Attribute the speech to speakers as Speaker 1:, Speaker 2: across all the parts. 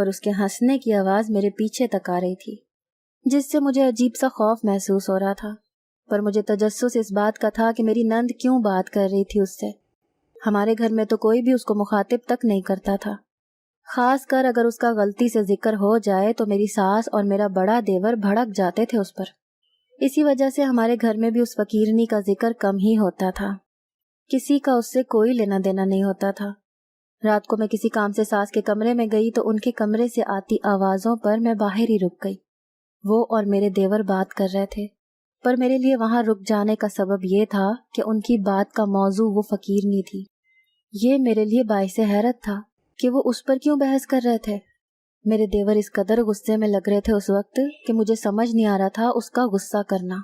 Speaker 1: پر اس کے ہنسنے کی آواز میرے پیچھے تک آ رہی تھی، جس سے مجھے عجیب سا خوف محسوس ہو رہا تھا۔ پر مجھے تجسس اس بات کا تھا کہ میری نند کیوں بات کر رہی تھی اس سے۔ ہمارے گھر میں تو کوئی بھی اس کو مخاطب تک نہیں کرتا تھا، خاص کر اگر اس کا غلطی سے ذکر ہو جائے تو میری ساس اور میرا بڑا دیور بھڑک جاتے تھے اس پر۔ اسی وجہ سے ہمارے گھر میں بھی اس فقیرنی کا ذکر کم ہی ہوتا تھا، کسی کا اس سے کوئی لینا دینا نہیں ہوتا تھا۔ رات کو میں کسی کام سے ساس کے کمرے میں گئی تو ان کے کمرے سے آتی آوازوں پر میں باہر ہی رک گئی۔ وہ اور میرے دیور بات کر رہے تھے، پر میرے لیے وہاں رک جانے کا سبب یہ تھا کہ ان کی بات کا موضوع وہ فقیرنی تھی۔ یہ میرے لیے باعث حیرت تھا کہ وہ اس پر کیوں بحث کر رہے تھے۔ میرے دیور اس قدر غصے میں لگ رہے تھے اس وقت کہ مجھے سمجھ نہیں آ رہا تھا اس کا غصہ کرنا۔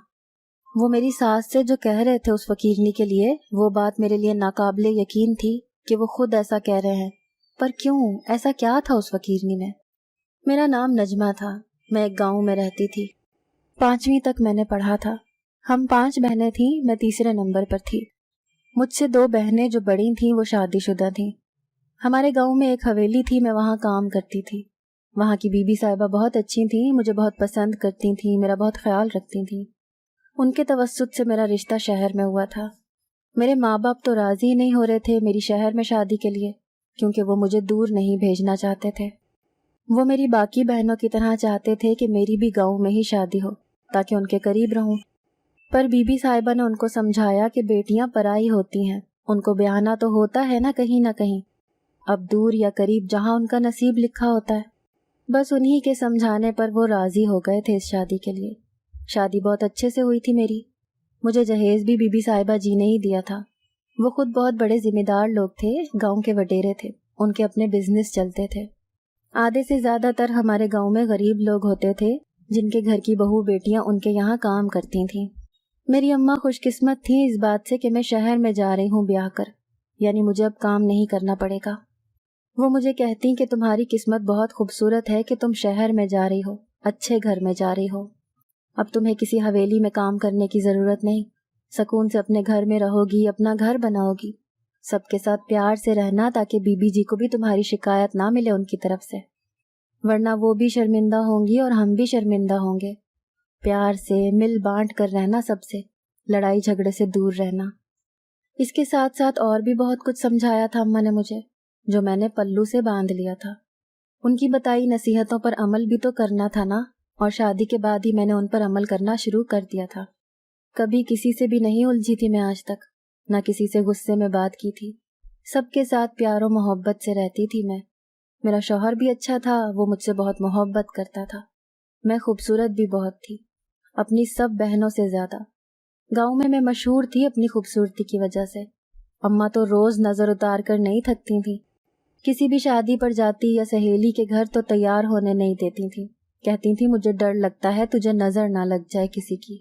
Speaker 1: وہ میری ساس سے جو کہہ رہے تھے اس فقیرنی کے لیے، وہ بات میرے لیے ناقابل یقین تھی کہ وہ خود ایسا کہہ رہے ہیں۔ پر کیوں؟ ایسا کیا تھا اس فقیرنی میں؟ میرا نام نجمہ تھا، میں ایک گاؤں میں رہتی تھی، 5ویں تک میں نے پڑھا تھا۔ ہم 5 بہنیں تھیں، میں تیسرے نمبر پر تھی۔ مجھ سے 2 بہنیں جو بڑی تھیں وہ شادی شدہ تھیں۔ ہمارے گاؤں میں ایک حویلی تھی، میں وہاں کام کرتی تھی۔ وہاں کی بی بی صاحبہ بہت اچھی تھیں، مجھے بہت پسند کرتی تھیں، میرا بہت خیال رکھتی تھیں۔ ان کے توسط سے میرا رشتہ شہر میں ہوا تھا۔ میرے ماں باپ تو راضی نہیں ہو رہے تھے میری شہر میں شادی کے لیے، کیونکہ وہ مجھے دور نہیں بھیجنا چاہتے تھے۔ وہ میری باقی بہنوں کی طرح چاہتے تھے کہ میری بھی گاؤں میں ہی شادی ہو تاکہ ان کے قریب رہوں۔ پر بی بی صاحبہ نے ان کو سمجھایا کہ بیٹیاں پرائی ہوتی ہیں، ان کو بیاہنا تو ہوتا ہے نا کہیں، اب دور یا قریب جہاں ان کا نصیب لکھا ہوتا ہے۔ بس انہی کے سمجھانے پر وہ راضی ہو گئے تھے اس شادی کے لیے۔ شادی بہت اچھے سے ہوئی تھی میری۔ مجھے جہیز بھی بی بی صاحبہ جی نے ہی دیا تھا۔ وہ خود بہت بڑے ذمہ دار لوگ تھے، گاؤں کے وڈیرے تھے، ان کے اپنے بزنس چلتے تھے۔ آدھے سے زیادہ تر ہمارے گاؤں میں غریب لوگ ہوتے تھے جن کے گھر کی بہو بیٹیاں ان کے یہاں کام کرتی تھیں۔ میری اماں خوش قسمت تھی اس بات سے کہ میں شہر میں جا رہی ہوں بیاہ کر، یعنی مجھے اب کام نہیں کرنا پڑے گا۔ وہ مجھے کہتی کہ تمہاری قسمت بہت خوبصورت ہے کہ تم شہر میں جا رہی ہو، اچھے گھر میں جا رہی ہو۔ اب تمہیں کسی حویلی میں کام کرنے کی ضرورت نہیں، سکون سے اپنے گھر میں رہو گی، اپنا گھر بناؤ گی، سب کے ساتھ پیار سے رہنا تاکہ بی بی جی کو بھی تمہاری شکایت نہ ملے ان کی طرف سے، ورنہ وہ بھی شرمندہ ہوں گی اور ہم بھی شرمندہ ہوں گے۔ پیار سے مل بانٹ کر رہنا، سب سے لڑائی جھگڑے سے دور رہنا۔ اس کے ساتھ ساتھ اور بھی بہت کچھ سمجھایا تھا اماں نے مجھے، جو میں نے پلو سے باندھ لیا تھا۔ ان کی بتائی نصیحتوں پر عمل بھی تو کرنا تھا نا، اور شادی کے بعد ہی میں نے ان پر عمل کرنا شروع کر دیا تھا۔ کبھی کسی سے بھی نہیں الجھی تھی میں آج تک، نہ کسی سے غصے میں بات کی تھی، سب کے ساتھ پیار و محبت سے رہتی تھی میں۔ میرا شوہر بھی اچھا تھا، وہ مجھ سے بہت محبت کرتا تھا۔ میں خوبصورت بھی بہت تھی، اپنی سب بہنوں سے زیادہ۔ گاؤں میں مشہور تھی اپنی خوبصورتی کی وجہ سے۔ اماں تو روز نظر اتار کر نہیں تھکتی تھیں، کسی بھی شادی پر جاتی یا سہیلی کے گھر تو تیار ہونے نہیں دیتی تھیں، کہتی تھیں مجھے ڈر لگتا ہے تجھے نظر نہ لگ جائے کسی کی۔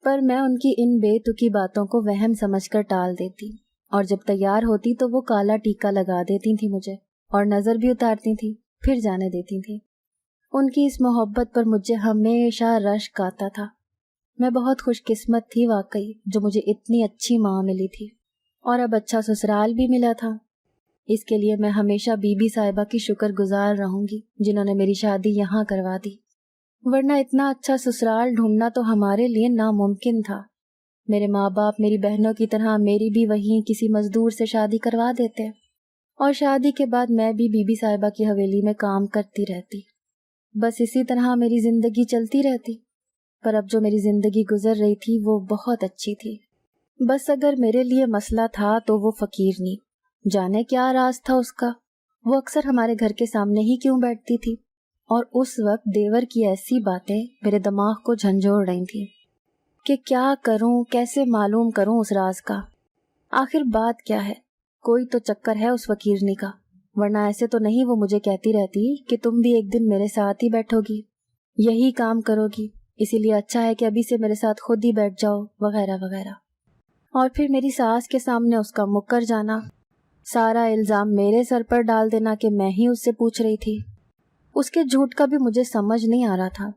Speaker 1: پر میں ان کی ان بے تکی باتوں کو وہم سمجھ کر ٹال دیتی، اور جب تیار ہوتی تو وہ کالا ٹیکا لگا دیتی تھیں مجھے، اور نظر بھی اتارتی تھیں، پھر جانے دیتی تھیں۔ ان کی اس محبت پر مجھے ہمیشہ رشک آتا تھا۔ میں بہت خوش قسمت تھی واقعی، جو مجھے اتنی اچھی ماں ملی تھی، اور اب اچھا سسرال بھی ملا تھا۔ اس کے لیے میں ہمیشہ بی بی صاحبہ کی شکر گزار رہوں گی جنہوں نے میری شادی یہاں کروا دی، ورنہ اتنا اچھا سسرال ڈھونڈنا تو ہمارے لیے ناممکن تھا۔ میرے ماں باپ میری بہنوں کی طرح میری بھی وہیں کسی مزدور سے شادی کروا دیتے، اور شادی کے بعد میں بھی بی بی صاحبہ کی حویلی میں کام کرتی رہتی، بس اسی طرح میری زندگی چلتی رہتی۔ پر اب جو میری زندگی گزر رہی تھی وہ بہت اچھی تھی۔ بس اگر میرے لیے مسئلہ تھا تو وہ فقیرنی، جانے کیا راز تھا اس کا۔ وہ اکثر ہمارے گھر کے سامنے ہی کیوں بیٹھتی تھی، اور اس وقت دیور کی ایسی باتیں میرے دماغ کو جھنجھوڑ رہی تھیں کہ کیا کروں، کیسے معلوم کروں اس راز کا۔ آخر بات کیا ہے؟ کوئی تو چکر ہے اس فقیرنی کا، ورنہ ایسے تو نہیں وہ مجھے کہتی رہتی کہ تم بھی ایک دن میرے ساتھ ہی بیٹھو گی، یہی کام کرو گی، اسی لیے اچھا ہے کہ ابھی سے میرے ساتھ خود ہی بیٹھ جاؤ، وغیرہ وغیرہ۔ اور پھر میری ساس کے سامنے اس کا مکر جانا، سارا الزام میرے سر پر ڈال دینا کہ میں ہی اس سے پوچھ رہی تھی۔ اس کے جھوٹ کا بھی مجھے سمجھ نہیں آ رہا تھا۔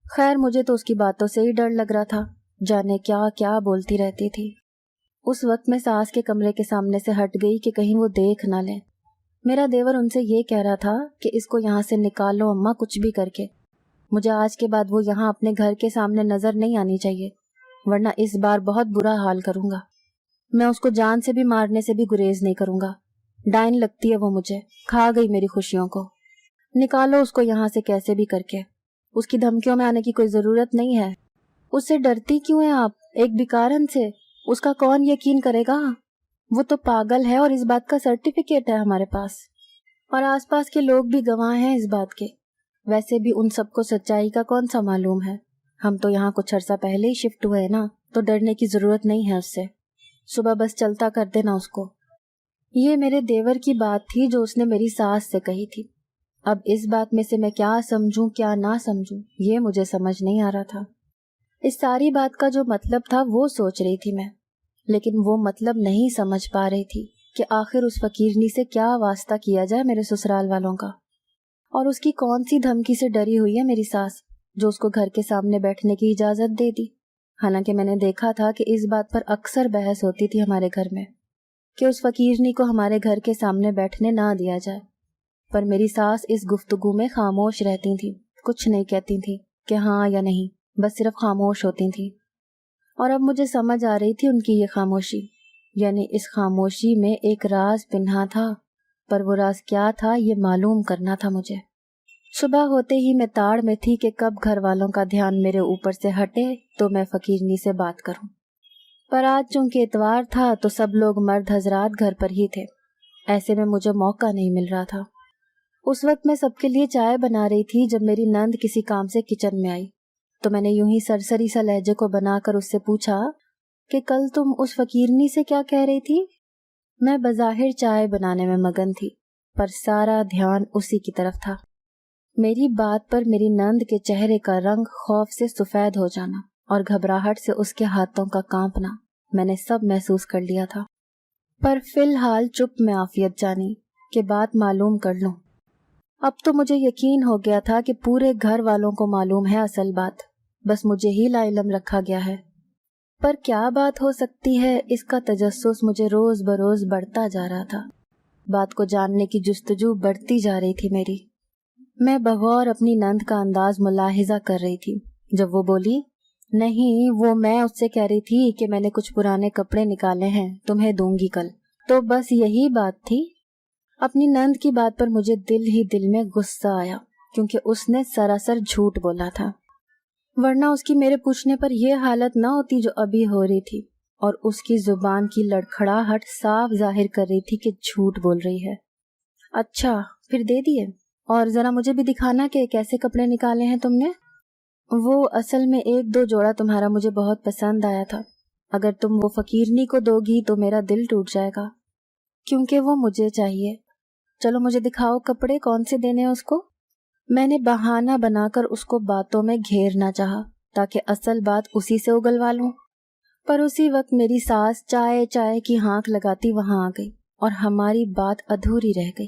Speaker 1: خیر مجھے تو اس کی باتوں سے ہی ڈر لگ رہا تھا، جانے کیا کیا بولتی رہتی تھی۔ اس وقت میں ساس کے کمرے کے سامنے سے ہٹ گئی کہ کہیں وہ دیکھ نہ لیں۔ میرا دیور ان سے یہ کہہ رہا تھا کہ اس کو یہاں سے نکالو اماں کچھ بھی کر کے. مجھے آج کے بعد وہ یہاں اپنے گھر کے سامنے نظر نہیں آنی چاہیے، ورنہ اس بار بہت برا حال کروں گا. میں اس کو جان سے بھی مارنے سے بھی گریز نہیں کروں گا. ڈائن لگتی ہے وہ مجھے، کھا گئی میری خوشیوں کو. نکالو اس کو یہاں سے کیسے بھی کر کے. اس کی دھمکیوں میں آنے کی کوئی ضرورت نہیں ہے. اس سے ڈرتی کیوں ہیں آپ؟ ایک بیکارن سے اس کا کون یقین کرے گا؟ وہ تو پاگل ہے اور اس بات کا سرٹیفکیٹ ہے ہمارے پاس، اور آس پاس کے لوگ بھی گواہ ہیں اس بات کے. ویسے بھی ان سب کو سچائی کا کون سا معلوم ہے. ہم تو یہاں کچھ عرصہ پہلے ہی شفٹ ہوئے نا، تو ڈرنے کی ضرورت نہیں ہے اس سے. صبح بس چلتا کر دینا اس کو. یہ میرے دیور کی بات تھی جو اس نے میری ساس سے کہی تھی. اب اس بات میں سے میں کیا سمجھوں کیا نہ سمجھوں یہ مجھے سمجھ نہیں آ رہا تھا. اس ساری بات کا جو مطلب تھا وہ سوچ رہی تھی میں، لیکن وہ مطلب نہیں سمجھ پا رہی تھی کہ آخر اس فقیرنی سے کیا واسطہ کیا جائے میرے سسرال والوں کا. اور اس کی کون سی دھمکی سے ڈری ہوئی ہے میری ساس جو اس کو گھر کے سامنے بیٹھنے کی اجازت دے دی. حالانکہ میں نے دیکھا تھا کہ اس بات پر اکثر بحث ہوتی تھی ہمارے گھر میں کہ اس فقیرنی کو ہمارے گھر کے سامنے بیٹھنے نہ دیا جائے. پر میری ساس اس گفتگو میں خاموش رہتی تھی، کچھ نہیں کہتی تھی کہ ہاں یا نہیں، بس صرف خاموش ہوتی تھی. اور اب مجھے سمجھ آ رہی تھی ان کی یہ خاموشی، یعنی اس خاموشی میں ایک راز پنہا تھا. پر وہ راز کیا تھا یہ معلوم کرنا تھا مجھے. صبح ہوتے ہی میں تاڑ میں تھی کہ کب گھر والوں کا دھیان میرے اوپر سے ہٹے تو میں فقیرنی سے بات کروں. پر آج چونکہ اتوار تھا تو سب لوگ مرد حضرات گھر پر ہی تھے. ایسے میں مجھے موقع نہیں مل رہا تھا. اس وقت میں سب کے لیے چائے بنا رہی تھی جب میری نند کسی کام سے کچن میں آئی. تو میں نے یوں ہی سرسری سا لہجے کو بنا کر اس سے پوچھا کہ کل تم اس فقیرنی سے کیا کہہ رہی تھی؟ میں بظاہر چائے بنانے میں مگن تھی، پر سارا دھیان اسی کی طرف تھا. میری بات پر میری نند کے چہرے کا رنگ خوف سے سفید ہو جانا اور گھبراہٹ سے اس کے ہاتھوں کا کانپنا میں نے سب محسوس کر لیا تھا. پر فی الحال چپ میں عافیت جانی کہ بات معلوم کر لوں. اب تو مجھے یقین ہو گیا تھا کہ پورے گھر والوں کو معلوم ہے اصل بات، بس مجھے ہی لا علم رکھا گیا ہے. پر کیا بات ہو سکتی ہے اس کا تجسس مجھے روز بروز بڑھتا جا رہا تھا. بات کو جاننے کی جستجو بڑھتی جا رہی تھی میری. میں بغور اپنی نند کا انداز ملاحظہ کر رہی تھی جب وہ بولی، نہیں وہ میں اس سے کہہ رہی تھی کہ میں نے کچھ پرانے کپڑے نکالے ہیں تمہیں دوں گی کل. تو بس یہی بات تھی. اپنی نند کی بات پر مجھے دل ہی دل میں غصہ آیا کیونکہ اس نے سراسر جھوٹ بولا تھا، ورنہ اس کی میرے پوچھنے پر یہ حالت نہ ہوتی جو ابھی ہو رہی تھی. اور اس کی زبان کی لڑکھڑاہٹ صاف ظاہر کر رہی تھی کہ جھوٹ بول رہی ہے. اچھا پھر دے دیے، اور ذرا مجھے بھی دکھانا کہ کیسے کپڑے نکالے ہیں تم نے. وہ اصل میں ایک دو جوڑا تمہارا مجھے بہت پسند آیا تھا. اگر تم وہ فقیرنی کو دو گی تو میرا دل ٹوٹ جائے گا کیونکہ وہ مجھے چاہیے. چلو مجھے دکھاؤ کپڑے کون سے دینے ہیں اس کو. میں نے بہانہ بنا کر اس کو باتوں میں گھیرنا چاہا تاکہ اصل بات اسی سے اگلوا لوں. پر اسی وقت میری ساس چائے چائے کی ہانک لگاتی وہاں آ گئی اور ہماری بات ادھوری رہ گئی.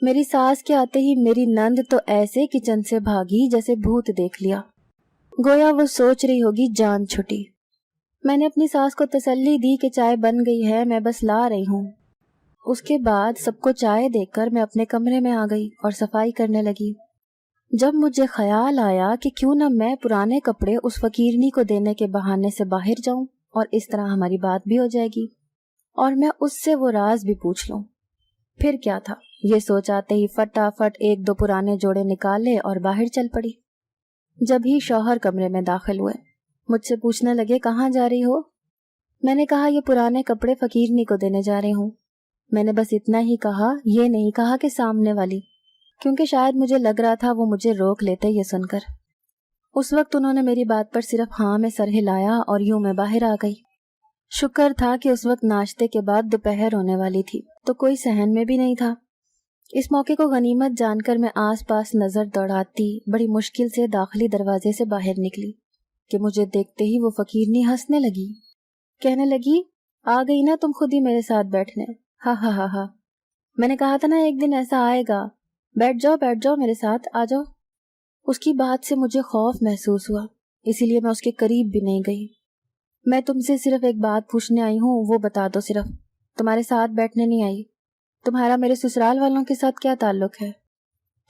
Speaker 1: میری ساس کے آتے ہی میری نند تو ایسے کچن سے بھاگی جیسے بھوت دیکھ لیا، گویا وہ سوچ رہی ہوگی جان چھٹی. میں نے اپنی ساس کو تسلی دی کہ چائے بن گئی ہے، میں بس لا رہی ہوں. اس کے بعد سب کو چائے دے کر میں اپنے کمرے میں آ گئی اور صفائی کرنے لگی. جب مجھے خیال آیا کہ کیوں نہ میں پرانے کپڑے اس فقیرنی کو دینے کے بہانے سے باہر جاؤں اور اس طرح ہماری بات بھی ہو جائے گی اور میں اس سے وہ راز بھی پوچھ لوں. پھر کیا تھا، یہ سوچ آتے ہی فٹافٹ ایک دو پرانے جوڑے نکالے اور باہر چل پڑی. جب ہی شوہر کمرے میں داخل ہوئے مجھ سے پوچھنے لگے کہاں جا رہی ہو. میں نے کہا یہ پرانے کپڑے فقیرنی کو دینے جا رہی ہوں. میں نے بس اتنا ہی کہا، یہ نہیں کہا کہ سامنے والی، کیونکہ شاید مجھے لگ رہا تھا وہ مجھے روک لیتے یہ سن کر. اس وقت انہوں نے میری بات پر صرف ہاں میں سر ہلایا اور یوں میں باہر آ گئی. شکر تھا کہ اس وقت ناشتے کے بعد دوپہر ہونے والی تھی تو کوئی صحن میں بھی نہیں تھا. اس موقع کو غنیمت جان کر میں آس پاس نظر دوڑاتی بڑی مشکل سے داخلی دروازے سے باہر نکلی کہ مجھے دیکھتے ہی وہ فقیرنی ہنسنے لگی. کہنے لگی، آ گئی نا تم خود ہی میرے ساتھ بیٹھنے. ہاں ہاں ہاں ہاں، میں نے کہا تھا نا ایک دن ایسا آئے گا. بیٹھ جاؤ میرے ساتھ، آ جاؤ. اس کی بات سے مجھے خوف محسوس ہوا، اسی لیے میں اس کے قریب بھی نہیں گئی. میں تم سے صرف ایک بات پوچھنے آئی ہوں، وہ بتا دو صرف. تمہارے ساتھ بیٹھنے نہیں آئی. تمہارا میرے سسرال والوں کے ساتھ کیا تعلق ہے؟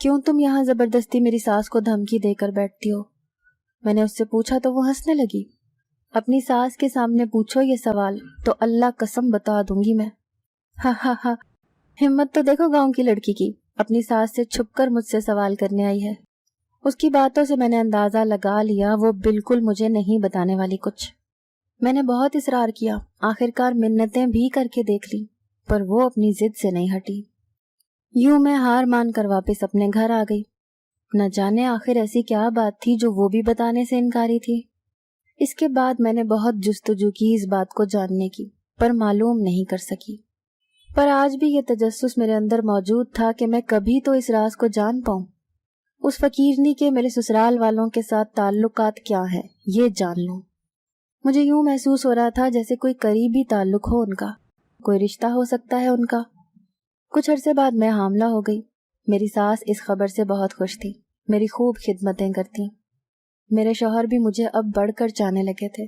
Speaker 1: کیوں تم یہاں زبردستی میری ساس کو دھمکی دے کر بیٹھتی ہو؟ میں نے اس سے پوچھا تو وہ ہنسنے لگی۔ اپنی ساس کے سامنے پوچھو یہ سوال تو اللہ قسم بتا دوں گی میں۔ ہاں ہاں ہاں، ہمت تو دیکھو گاؤں کی لڑکی کی، اپنی ساس سے چھپ کر مجھ سے سوال کرنے آئی ہے۔ اس کی باتوں سے میں نے اندازہ لگا لیا وہ بالکل مجھے نہیں بتانے والی کچھ۔ میں نے بہت اصرار کیا، آخرکار منتیں بھی کر کے دیکھ لی، پر وہ اپنی ضد سے نہیں ہٹی۔ یوں میں ہار مان کر واپس اپنے گھر آ گئی۔ نہ جانے آخر ایسی کیا بات تھی جو وہ بھی بتانے سے انکاری تھی۔ اس کے بعد میں نے بہت جستجو کی اس بات کو جاننے کی، پر معلوم نہیں کر سکی۔ پر آج بھی یہ تجسس میرے اندر موجود تھا کہ میں کبھی تو اس راز کو جان پاؤں، اس فقیرنی کے میرے سسرال والوں کے ساتھ تعلقات کیا ہیں یہ جان لوں۔ مجھے یوں محسوس ہو رہا تھا جیسے کوئی قریبی تعلق ہو ان کا، کوئی رشتہ ہو سکتا ہے ان کا۔ کچھ عرصے بعد میں حاملہ ہو گئی۔ میری ساس اس خبر سے بہت خوش تھی، میری خوب خدمتیں کرتی۔ میرے شوہر بھی مجھے اب بڑھ کر چاہنے لگے تھے،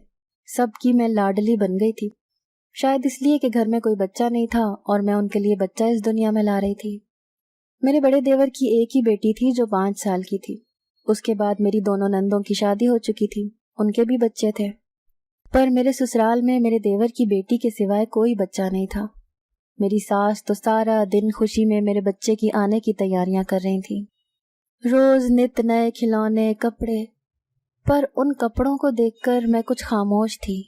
Speaker 1: سب کی میں لاڈلی بن گئی تھی، شاید اس لیے کہ گھر میں کوئی بچہ نہیں تھا اور میں ان کے لیے بچہ اس دنیا میں لا رہی تھی۔ میرے بڑے دیور کی ایک ہی بیٹی تھی جو 5 سال کی تھی۔ اس کے بعد میری دونوں نندوں کی شادی ہو چکی تھی، ان کے بھی بچے تھے، پر میرے سسرال میں میرے دیور کی بیٹی کے سوائے کوئی بچہ نہیں تھا۔ میری ساس تو سارا دن خوشی میں میرے بچے کی آنے کی تیاریاں کر رہی تھیں، روز نت نئے کھلونے، کپڑے۔ پر ان کپڑوں کو دیکھ کر میں کچھ خاموش تھی،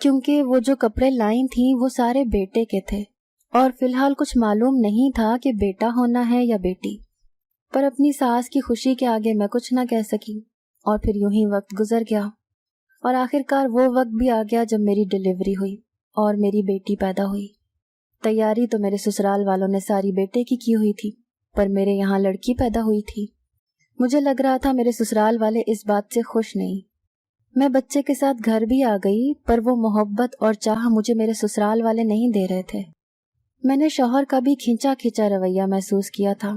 Speaker 1: کیونکہ وہ جو کپڑے لائیں تھیں وہ سارے بیٹے کے تھے، اور فی الحال کچھ معلوم نہیں تھا کہ بیٹا ہونا ہے یا بیٹی۔ پر اپنی ساس کی خوشی کے آگے میں کچھ نہ کہہ سکی، اور پھر یوں ہی وقت گزر گیا، اور آخرکار وہ وقت بھی آ گیا جب میری ڈیلیوری ہوئی اور میری بیٹی پیدا ہوئی۔ تیاری تو میرے سسرال والوں نے ساری بیٹے کی ہوئی تھی، پر میرے یہاں لڑکی پیدا ہوئی تھی۔ مجھے لگ رہا تھا میرے سسرال والے اس بات سے خوش نہیں۔ میں بچے کے ساتھ گھر بھی آ گئی، پر وہ محبت اور چاہ مجھے میرے سسرال والے نہیں دے رہے تھے۔ میں نے شوہر کا بھی کھینچا کھینچا رویہ محسوس کیا تھا۔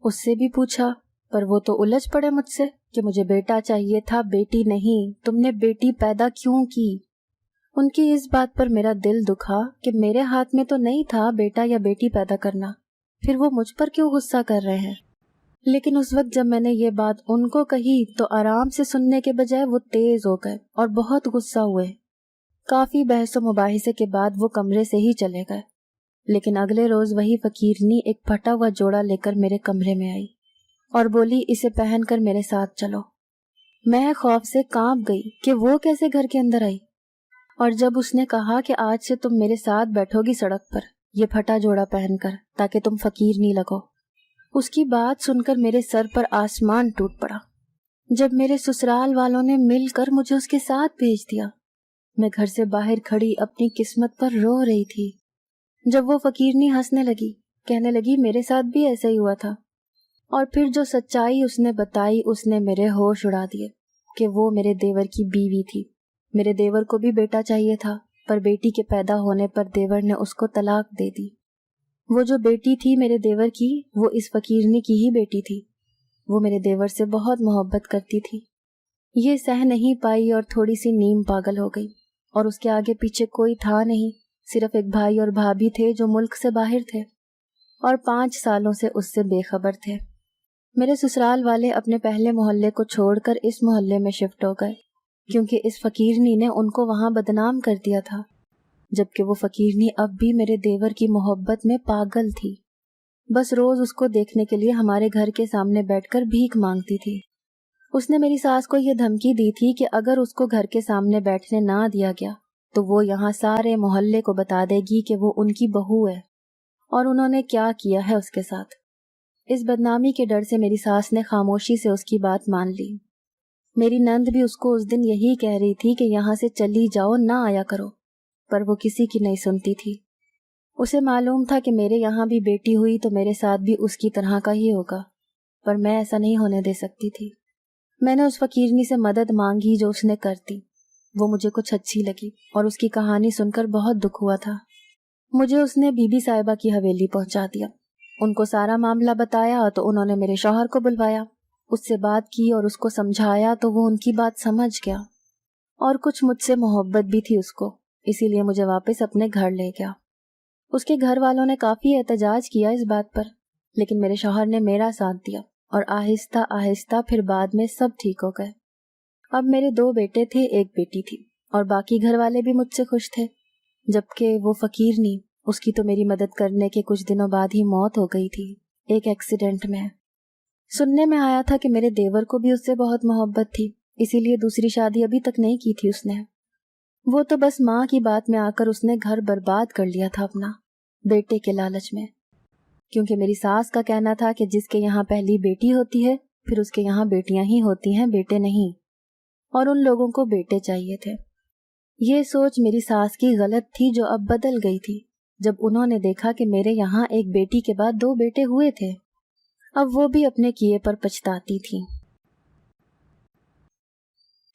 Speaker 1: اس سے بھی پوچھا، پر وہ تو الجھ پڑے مجھ سے کہ مجھے بیٹا چاہیے تھا، بیٹی نہیں، تم نے بیٹی پیدا کیوں کی؟ ان کی اس بات پر میرا دل دکھا کہ میرے ہاتھ میں تو نہیں تھا بیٹا یا بیٹی پیدا کرنا، پھر وہ مجھ پر کیوں غصہ کر رہے ہیں؟ لیکن اس وقت جب میں نے یہ بات ان کو کہی تو آرام سے سننے کے بجائے وہ تیز ہو گئے اور بہت غصہ ہوئے۔ کافی بحث و مباحثے کے بعد وہ کمرے سے ہی چلے گئے، لیکن اگلے روز وہی فقیرنی ایک پھٹا ہوا جوڑا لے کر میرے کمرے میں آئی اور بولی اسے پہن کر میرے ساتھ چلو۔ میں خوف سے کانپ گئی کہ وہ کیسے گھر کے اندر آئی، اور جب اس نے کہا کہ آج سے تم میرے ساتھ بیٹھو گی سڑک پر یہ پھٹا جوڑا پہن کر تاکہ تم فقیر نہیں لگو، اس کی بات سن کر میرے سر پر آسمان ٹوٹ پڑا۔ جب میرے سسرال والوں نے مل کر مجھے اس کے ساتھ بھیج دیا، میں گھر سے باہر کھڑی اپنی قسمت پر رو رہی تھی۔ جب وہ فقیرنی ہنسنے لگی، کہنے لگی میرے ساتھ بھی ایسا ہی ہوا تھا، اور پھر جو سچائی اس نے بتائی اس نے میرے ہوش اڑا دیے کہ وہ میرے دیور کی بیوی تھی۔ میرے دیور کو بھی بیٹا چاہیے تھا، پر بیٹی کے پیدا ہونے پر دیور نے اس کو طلاق دے دی۔ وہ جو بیٹی تھی میرے دیور کی وہ اس فقیرنی کی ہی بیٹی تھی۔ وہ میرے دیور سے بہت محبت کرتی تھی۔ یہ سہ نہیں پائی اور تھوڑی سی نیم پاگل ہو گئی، اور اس کے آگے پیچھے کوئی تھا نہیں، صرف ایک بھائی اور بھابھی تھے جو ملک سے باہر تھے اور 5 سالوں سے اس سے بے خبر تھے۔ میرے سسرال والے اپنے پہلے محلے کو چھوڑ کر اس محلے میں شفٹ ہو گئے، کیونکہ اس فقیرنی نے ان کو وہاں بدنام کر دیا تھا، جبکہ وہ فقیرنی اب بھی میرے دیور کی محبت میں پاگل تھی، بس روز اس کو دیکھنے کے لیے ہمارے گھر کے سامنے بیٹھ کر بھیک مانگتی تھی۔ اس نے میری ساس کو یہ دھمکی دی تھی کہ اگر اس کو گھر کے سامنے بیٹھنے نہ دیا گیا تو وہ یہاں سارے محلے کو بتا دے گی کہ وہ ان کی بہو ہے اور انہوں نے کیا کیا ہے اس کے ساتھ۔ اس بدنامی کے ڈر سے میری ساس نے خاموشی سے اس کی بات مان لی۔ میری نند بھی اس کو اس دن یہی کہہ رہی تھی کہ یہاں سے چلی جاؤ، نہ آیا کرو، پر وہ کسی کی نہیں سنتی تھی۔ اسے معلوم تھا کہ میرے یہاں بھی بیٹی ہوئی تو میرے ساتھ بھی اس کی طرح کا ہی ہوگا، پر میں ایسا نہیں ہونے دے سکتی تھی۔ میں نے اس فقیرنی سے مدد مانگی جو اس نے کرتی، وہ مجھے کچھ اچھی لگی اور اس کی کہانی سن کر بہت دکھ ہوا تھا۔ مجھے اس نے بی بی صاحبہ کی حویلی پہنچا دیا، ان کو سارا معاملہ بتایا تو انہوں نے میرے شوہر کو بلوایا، اس سے بات کی اور اس کو سمجھایا تو وہ ان کی بات سمجھ گیا، اور کچھ مجھ سے محبت بھی تھی اس کو، اسی لیے مجھے واپس اپنے گھر لے گیا۔ اس کے گھر والوں نے کافی احتجاج کیا اس بات پر، لیکن میرے شوہر نے میرا ساتھ دیا اور آہستہ آہستہ پھر بعد میں سب ٹھیک ہو گئے۔ اب میرے 2 بیٹے تھے، 1 بیٹی تھی، اور باقی گھر والے بھی مجھ سے خوش تھے، جبکہ وہ فقیرنی، اس کی تو میری مدد کرنے کے کچھ دنوں بعد ہی موت ہو گئی تھی، ایک ایکسیڈنٹ میں۔ سننے میں آیا تھا کہ میرے دیور کو بھی اس سے بہت محبت تھی، اسی لیے دوسری شادی ابھی تک نہیں کی تھی اس نے۔ وہ تو بس ماں کی بات میں آ کر اس نے گھر برباد کر لیا تھا اپنا، بیٹے کے لالچ میں، کیونکہ میری ساس کا کہنا تھا کہ جس کے یہاں پہلی بیٹی ہوتی ہے پھر اس کے یہاں بیٹیاں ہی ہوتی ہیں، بیٹے نہیں، اور ان لوگوں کو بیٹے چاہیے تھے۔ یہ سوچ میری ساس کی غلط تھی جو اب بدل گئی تھی جب انہوں نے دیکھا کہ میرے یہاں ایک بیٹی کے بعد 2 بیٹے ہوئے تھے۔ اب وہ بھی اپنے کیے پر پچھتاتی تھی۔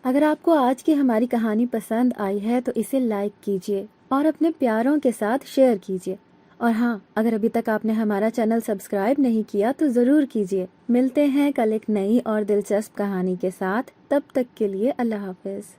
Speaker 1: اگر آپ کو آج کی ہماری کہانی پسند آئی ہے تو اسے لائک کیجیے اور اپنے پیاروں کے ساتھ شیئر کیجیے، اور ہاں، اگر ابھی تک آپ نے ہمارا چینل سبسکرائب نہیں کیا تو ضرور کیجیے۔ ملتے ہیں کل ایک نئی اور دلچسپ کہانی کے ساتھ، تب تک کے لیے اللہ حافظ۔